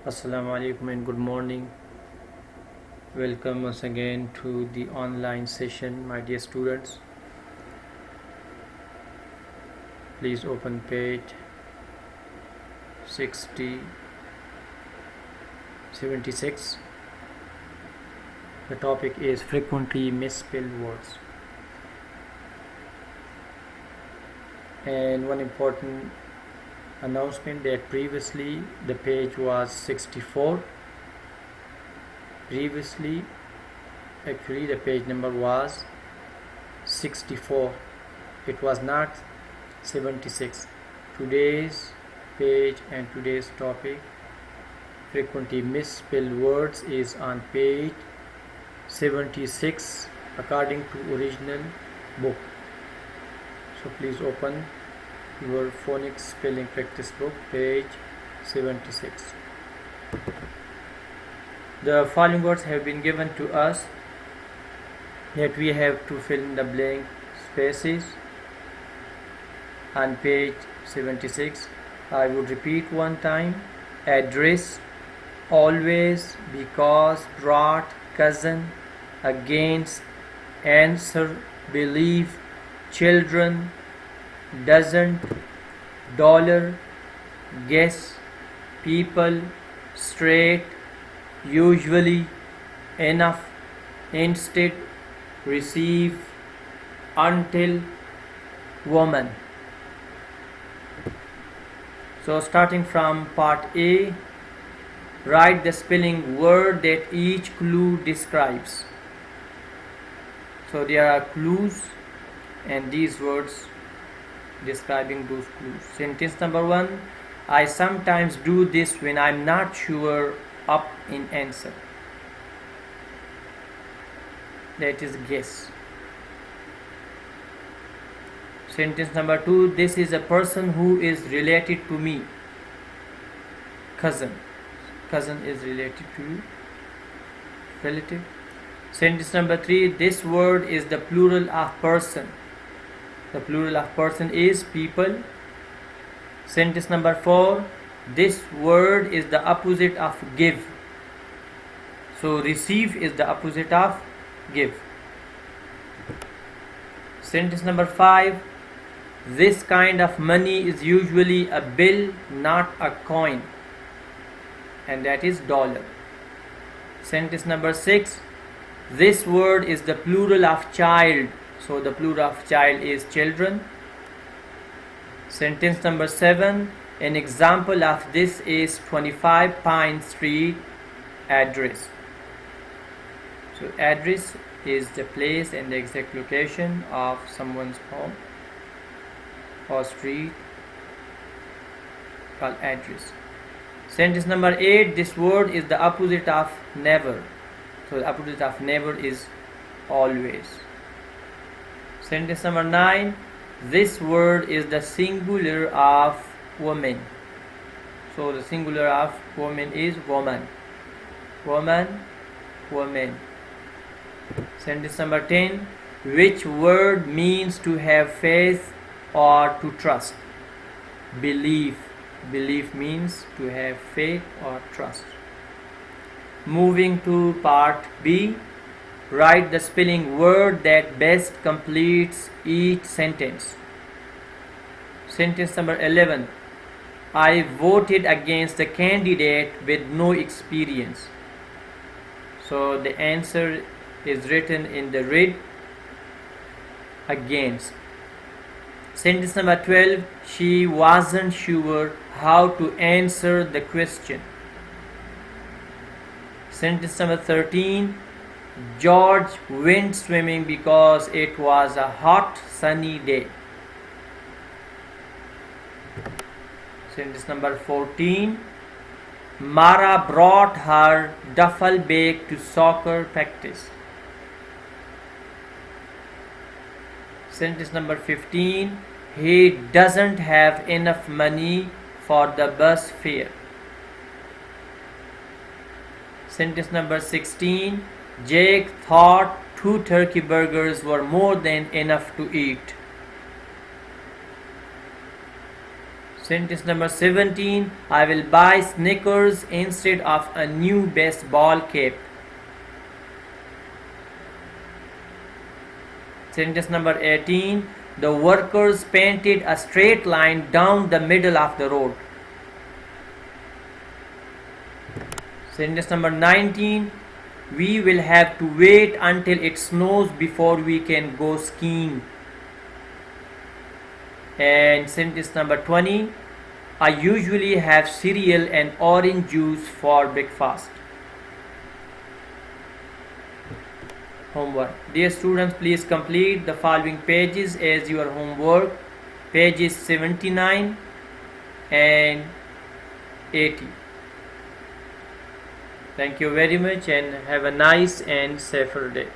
Assalamu alaikum and good morning. Welcome once again to the online session, my dear students. Please open page 76. The topic is frequently misspelled words. And one important announcement that previously the page was 64. Actually the page number was 64. It was not 76. Today's page and today's topic, frequently misspelled words, is on page 76 according to original book. So please open your phonics spelling practice book, page 76. The following words have been given to us that we have to fill in the blank spaces on page 76. I would repeat one time: address, always, because, brought, cousin, against, answer, believe, children, doesn't, dollar, guess, people, straight, usually, enough, instead, receive, until, woman. So starting from part A, write the spelling word that each clue describes. So there are clues and these words describing those clues. Sentence number 1: I sometimes do this when I'm not sure up in answer. That is guess. Sentence number 2: this is a person who is related to me. Cousin. Cousin is related to you. Relative. Sentence number 3: this word is the plural of person. The plural of person is people. Sentence number 4: this word is the opposite of give. So receive is the opposite of give. Sentence number 5: this kind of money is usually a bill, not a coin, and that is dollar. Sentence number 6: this word is the plural of child. So the plural of child is children. Sentence number 7: an example of this is 25 Pine Street address. So address is the place and the exact location of someone's home or street, called address. Sentence number 8: this word is the opposite of never. So the opposite of never is always. Sentence number 9: this word is the singular of woman. So the singular of woman is woman. Woman, woman. Sentence number 10: which word means to have faith or to trust? Belief. Belief means to have faith or trust. Moving to part B, write the spelling word that best completes each sentence. Sentence number 11: I voted against the candidate with no experience. So the answer is written in the red, against. Sentence number 12: she wasn't sure how to answer the question. Sentence number 13: George went swimming because it was a hot sunny day. Sentence number 14: Mara brought her duffel bag to soccer practice. Sentence number 15: he doesn't have enough money for the bus fare. Sentence number 16: Jake thought 2 turkey burgers were more than enough to eat. Sentence number 17. I will buy Snickers instead of a new baseball cap. Sentence number 18. The workers painted a straight line down the middle of the road. Sentence number 19. We will have to wait until it snows before we can go skiing. And sentence number 20. I usually have cereal and orange juice for breakfast. Homework. Dear students, please complete the following pages as your homework. Pages 79 and 80. Thank you very much and have a nice and safer day.